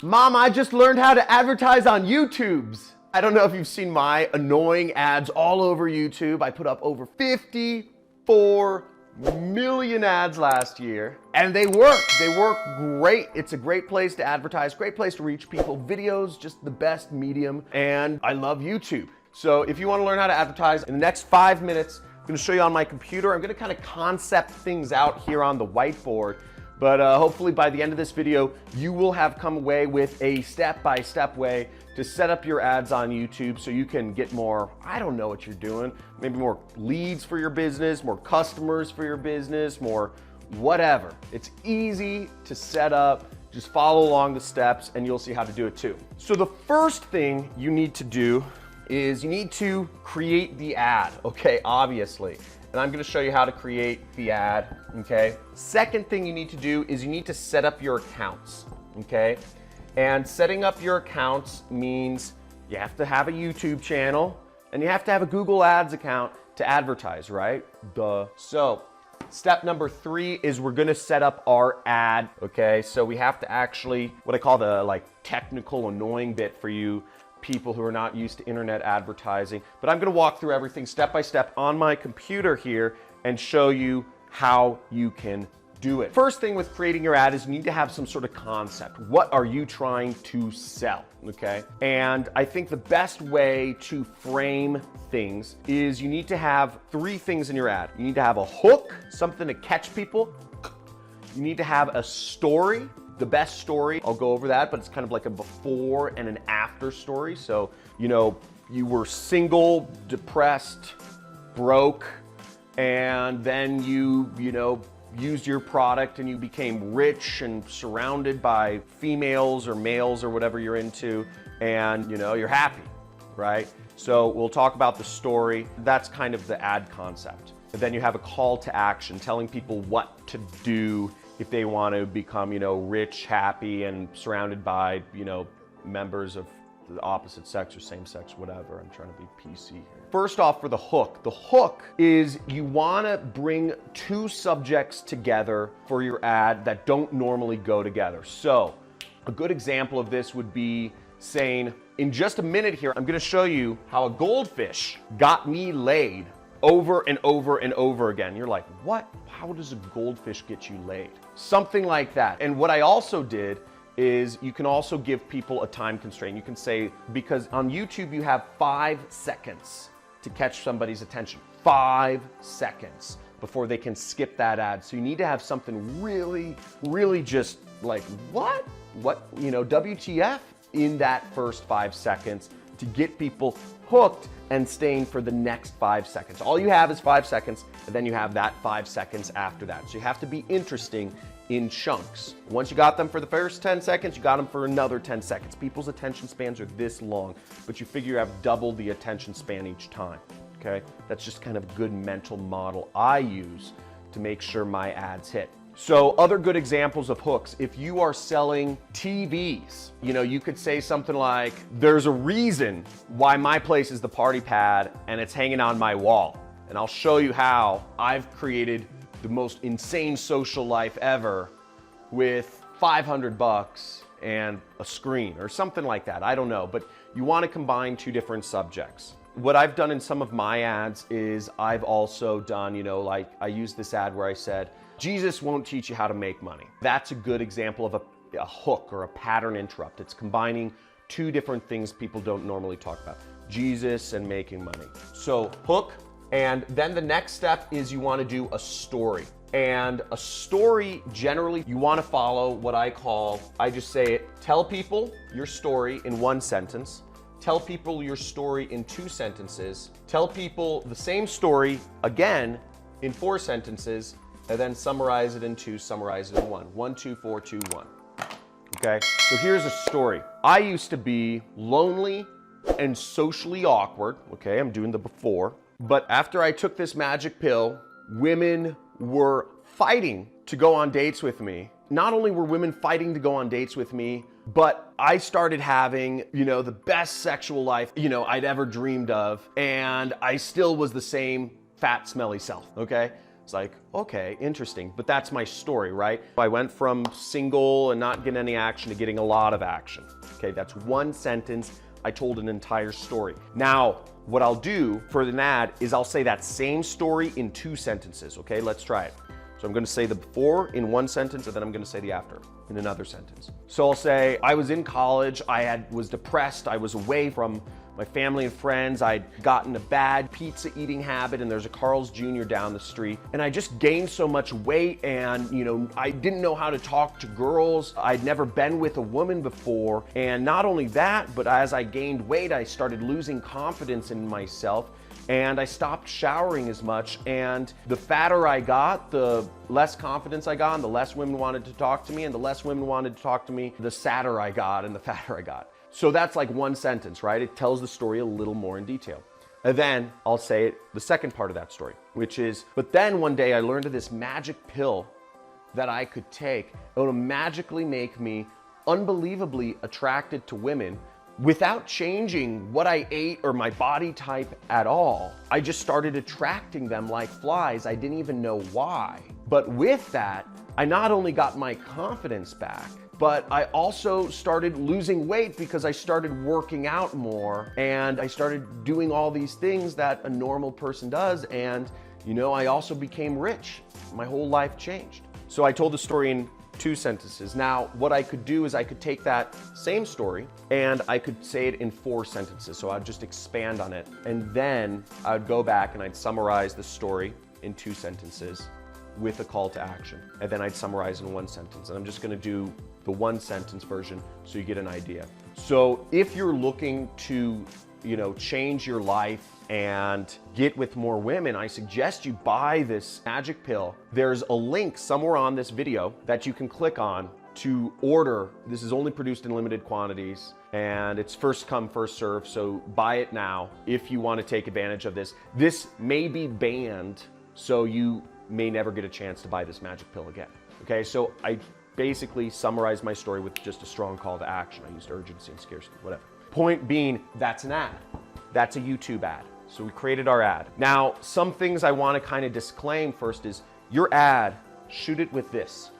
Mom, I just learned how to advertise on YouTubes. I don't know if you've seen my annoying ads all over YouTube. I put up over 54 million ads last year, and they work. They work great. It's a great place to advertise, great place to reach people. Videos, just the best medium, and I love YouTube. So if you want to learn how to advertise, in the next 5 minutes, I'm going to show you on my computer. I'm going to kind of concept things out here on the whiteboard. But hopefully by the end of this video, you will have come away with a step-by-step way to set up your ads on YouTube so you can get more, I don't know what you're doing, maybe more leads for your business, more customers for your business, more whatever. It's easy to set up. Just follow along the steps and you'll see how to do it too. So the first thing you need to do is you need to create the ad, okay, obviously. And I'm gonna show you how to create the ad, okay? Second thing you need to do is you need to set up your accounts, okay? And setting up your accounts means you have to have a YouTube channel and you have to have a Google Ads account to advertise, right? Duh. So, step number 3 is we're gonna set up our ad, okay? So we have to actually, what I call the technical annoying bit for you people who are not used to internet advertising, but I'm gonna walk through everything step by step on my computer here and show you how you can do it. First thing with creating your ad is you need to have some sort of concept. What are you trying to sell, okay? And I think the best way to frame things is you need to have 3 things in your ad. You need to have a hook, something to catch people. You need to have a story. The best story, I'll go over that, but it's kind of like a before and an after story. So, you know, you were single, depressed, broke, and then you used your product and you became rich and surrounded by females or males or whatever you're into, and you're happy, right? So we'll talk about the story. That's kind of the ad concept. And then you have a call to action, telling people what to do if they want to become, rich, happy, and surrounded by, members of the opposite sex or same sex, whatever. I'm trying to be PC here. First off, for the hook is you want to bring 2 subjects together for your ad that don't normally go together. So a good example of this would be saying, in just a minute here, I'm going to show you how a goldfish got me laid over and over and over again. You're like, what? How does a goldfish get you laid? Something like that. And what I also did is you can also give people a time constraint. You can say, because on YouTube you have 5 seconds to catch somebody's attention. 5 seconds before they can skip that ad. So you need to have something really, really just like, what? What, WTF in that first 5 seconds to get people hooked and staying for the next 5 seconds. All you have is 5 seconds, and then you have that 5 seconds after that. So you have to be interesting in chunks. Once you got them for the first 10 seconds, you got them for another 10 seconds. People's attention spans are this long, but you figure you have double the attention span each time, okay? That's just kind of a good mental model I use to make sure my ads hit. So other good examples of hooks, if you are selling TVs, you could say something like, there's a reason why my place is the party pad and it's hanging on my wall. And I'll show you how I've created the most insane social life ever with $500 and a screen or something like that. I don't know, but you want to combine 2 different subjects. What I've done in some of my ads is I've also done, I used this ad where I said, Jesus won't teach you how to make money. That's a good example of a hook or a pattern interrupt. It's combining 2 different things people don't normally talk about. Jesus and making money. So hook, and then the next step is you want to do a story. And a story, generally, you want to follow what I just say it, tell people your story in 1 sentence, tell people your story in 2 sentences, tell people the same story again in 4 sentences, and then summarize it in 2, summarize it in 1. 1, 2, 4, 2, 1. Okay, so here's a story. I used to be lonely and socially awkward. Okay, I'm doing the before. But after I took this magic pill, women were fighting to go on dates with me. Not only were women fighting to go on dates with me, but I started having, the best sexual life, I'd ever dreamed of. And I still was the same fat, smelly self, okay? It's like, okay, interesting, but that's my story, right? I went from single and not getting any action to getting a lot of action. Okay, that's one sentence. I told an entire story. Now, what I'll do for an ad is I'll say that same story in 2 sentences, okay? Let's try it. So I'm gonna say the before in 1 sentence, and then I'm gonna say the after in another sentence. So I'll say, I was in college, was depressed, I was away from my family and friends, I'd gotten a bad pizza eating habit, and there's a Carl's Jr. down the street, and I just gained so much weight, and I didn't know how to talk to girls. I'd never been with a woman before, and not only that, but as I gained weight, I started losing confidence in myself, and I stopped showering as much, and the fatter I got, the less confidence I got, and the less women wanted to talk to me, and the less women wanted to talk to me, the sadder I got and the fatter I got. So that's like 1 sentence, right? It tells the story a little more in detail. And then I'll say the second part of that story, which is, but then one day I learned of this magic pill that I could take. It would magically make me unbelievably attracted to women without changing what I ate or my body type at all. I just started attracting them like flies. I didn't even know why. But with that, I not only got my confidence back, but I also started losing weight because I started working out more, and I started doing all these things that a normal person does. And I also became rich. My whole life changed. So I told the story in 2 sentences. Now, what I could do is I could take that same story and I could say it in 4 sentences. So I'd just expand on it. And then I'd go back and I'd summarize the story in 2 sentences with a call to action. And then I'd summarize in 1 sentence. And I'm just gonna do the 1 sentence version so you get an idea. So if you're looking to, change your life and get with more women, I suggest you buy this magic pill. There's a link somewhere on this video that you can click on to order. This is only produced in limited quantities, and it's first come, first serve. So buy it now if you want to take advantage of this. This may be banned, so you may never get a chance to buy this magic pill again. Okay, so I basically summarized my story with just a strong call to action. I used urgency and scarcity, whatever. Point being, that's an ad. That's a YouTube ad. So we created our ad. Now, some things I want to kind of disclaim first is your ad, shoot it with this.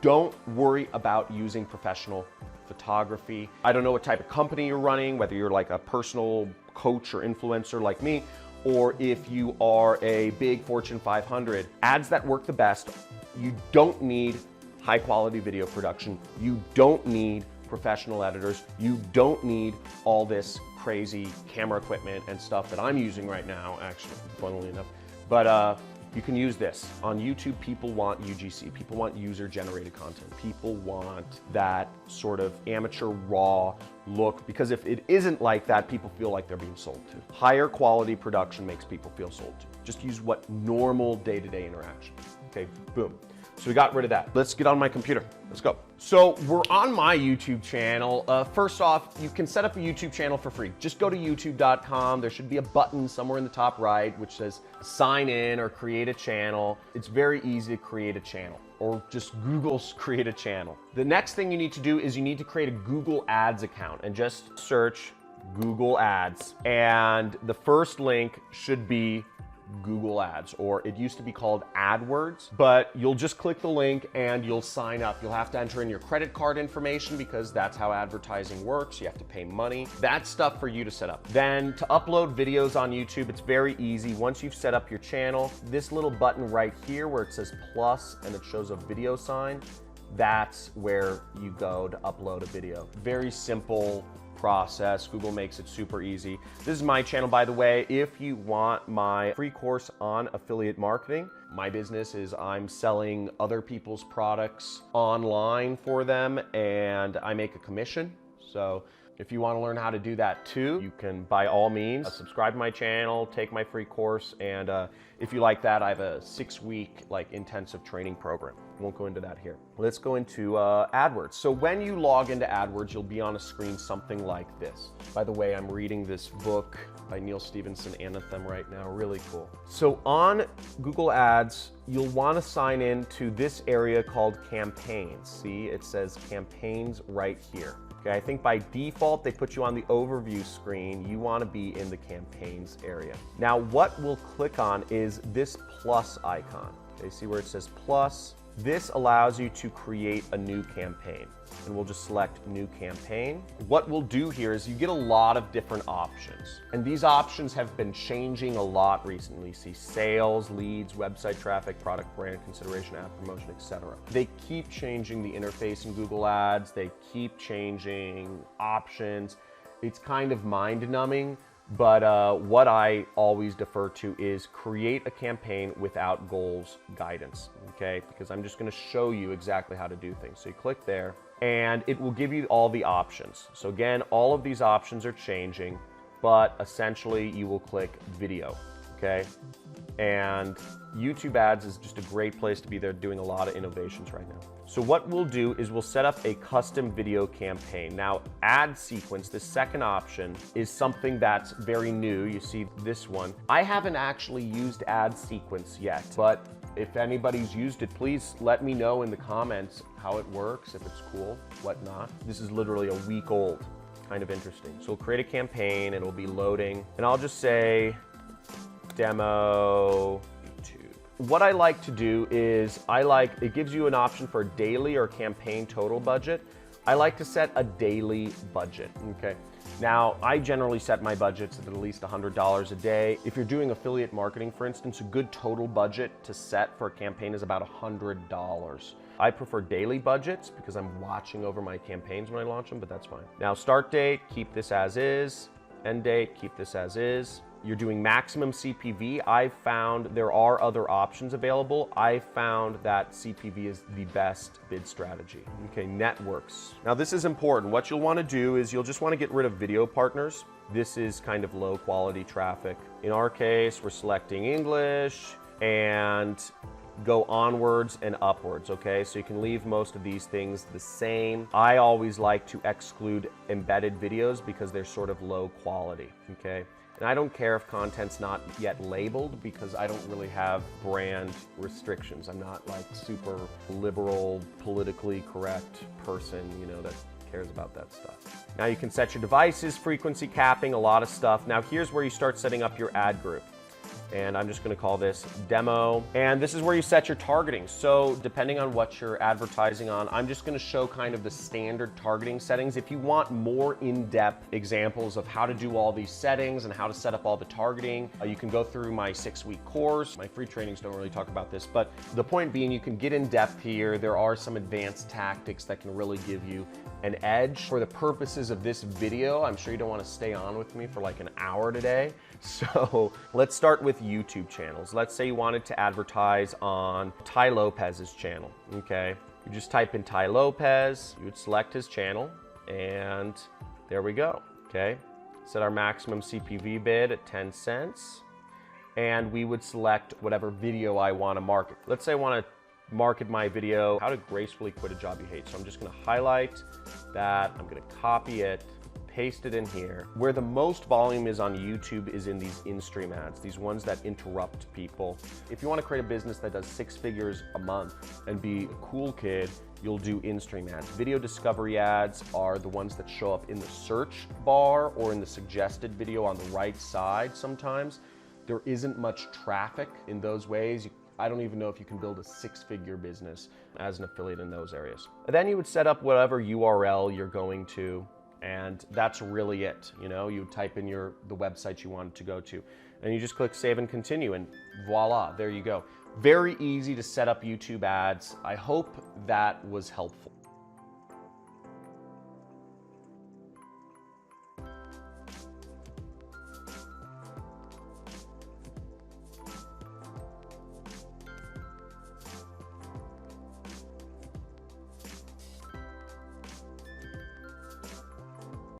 Don't worry about using professional photography. I don't know what type of company you're running, whether you're like a personal coach or influencer like me, or if you are a big Fortune 500. Ads that work the best, you don't need high quality video production. You don't need professional editors. You don't need all this crazy camera equipment and stuff that I'm using right now, actually, funnily enough. But you can use this. On YouTube, people want UGC. People want user-generated content. People want that sort of amateur, raw look, because if it isn't like that, people feel like they're being sold to. Higher quality production makes people feel sold to. Just use what normal day-to-day interaction. Okay, boom. So we got rid of that. Let's get on my computer. Let's go. So we're on my YouTube channel. First off, you can set up a YouTube channel for free. Just go to youtube.com. There should be a button somewhere in the top right which says sign in or create a channel. It's very easy to create a channel, or just Google's create a channel. The next thing you need to do is you need to create a Google Ads account, and just search Google Ads. And the first link should be Google Ads, or it used to be called AdWords, but you'll just click the link and you'll sign up. You'll have to enter in your credit card information because that's how advertising works. You have to pay money. That's stuff for you to set up. Then to upload videos on YouTube, it's very easy. Once you've set up your channel, this little button right here where it says plus and it shows a video sign, that's where you go to upload a video. Very simple process. Google makes it super easy. This is my channel, by the way. If you want my free course on affiliate marketing, my business is I'm selling other people's products online for them, and I make a commission. So if you want to learn how to do that too, you can by all means subscribe to my channel, take my free course, and if you like that, I have a 6-week intensive training program. I won't go into that here. Let's go into AdWords. So when you log into AdWords, you'll be on a screen something like this. By the way, I'm reading this book by Neil Stephenson, Anthem, right now. Really cool. So on Google Ads, you'll want to sign in to this area called Campaigns. See, it says Campaigns right here. Okay, I think by default, they put you on the overview screen. You want to be in the Campaigns area. Now, what we'll click on is this plus icon. Okay, see where it says plus? This allows you to create a new campaign, and we'll just select new campaign. What we'll do here is you get a lot of different options, and these options have been changing a lot recently. See sales, leads, website traffic, product brand consideration, ad promotion, etc. They keep changing the interface in Google Ads. They keep changing options. It's kind of mind-numbing. But what I always defer to is create a campaign without goals guidance, okay? Because I'm just gonna show you exactly how to do things. So you click there, and it will give you all the options. So again, all of these options are changing, but essentially you will click video, okay? And YouTube ads is just a great place to be. They're doing a lot of innovations right now. So what we'll do is we'll set up a custom video campaign. Now, ad sequence, the second option, is something that's very new. You see this one. I haven't actually used ad sequence yet, but if anybody's used it, please let me know in the comments how it works, if it's cool, whatnot. This is literally a week old, kind of interesting. So we'll create a campaign, it'll be loading, and I'll just say demo YouTube. What I like to do is it gives you an option for a daily or campaign total budget. I like to set a daily budget, okay? Now, I generally set my budgets at least $100 a day. If you're doing affiliate marketing, for instance, a good total budget to set for a campaign is about $100. I prefer daily budgets because I'm watching over my campaigns when I launch them, but that's fine. Now, start date, keep this as is. End date, keep this as is. You're doing maximum CPV. I've found there are other options available. I found that CPV is the best bid strategy. Okay, networks. Now this is important. What you'll want to do is you'll just want to get rid of video partners. This is kind of low quality traffic. In our case, we're selecting English and go onwards and upwards, okay? So you can leave most of these things the same. I always like to exclude embedded videos because they're sort of low quality, okay? And I don't care if content's not yet labeled because I don't really have brand restrictions. I'm not like super liberal, politically correct person, you know, that cares about that stuff. Now you can set your devices, frequency capping, a lot of stuff. Now here's where you start setting up your ad group. And I'm just gonna call this demo. And this is where you set your targeting. So depending on what you're advertising on, I'm just gonna show kind of the standard targeting settings. If you want more in-depth examples of how to do all these settings and how to set up all the targeting, you can go through my 6-week course. My free trainings don't really talk about this, but the point being you can get in depth here. There are some advanced tactics that can really give you an edge. For the purposes of this video, I'm sure you don't wanna stay on with me for like an hour today. So let's start with YouTube channels. Let's say you wanted to advertise on Tai Lopez's channel, okay? You just type in Tai Lopez, you would select his channel, and there we go, okay? Set our maximum CPV bid at 10 cents, and we would select whatever video I wanna market. Let's say I wanna market my video, how to gracefully quit a job you hate. So I'm just gonna highlight that, I'm gonna copy it, paste it in here. Where the most volume is on YouTube is in these in-stream ads, these ones that interrupt people. If you want to create a business that does 6 figures a month and be a cool kid, you'll do in-stream ads. Video discovery ads are the ones that show up in the search bar or in the suggested video on the right side sometimes. There isn't much traffic in those ways. I don't even know if you can build a 6-figure business as an affiliate in those areas. And then you would set up whatever URL you're going to, and that's really it. You know, you type in the website you wanted to go to, and you just click save and continue, and voila, there you go. Very easy to set up YouTube ads. I hope that was helpful.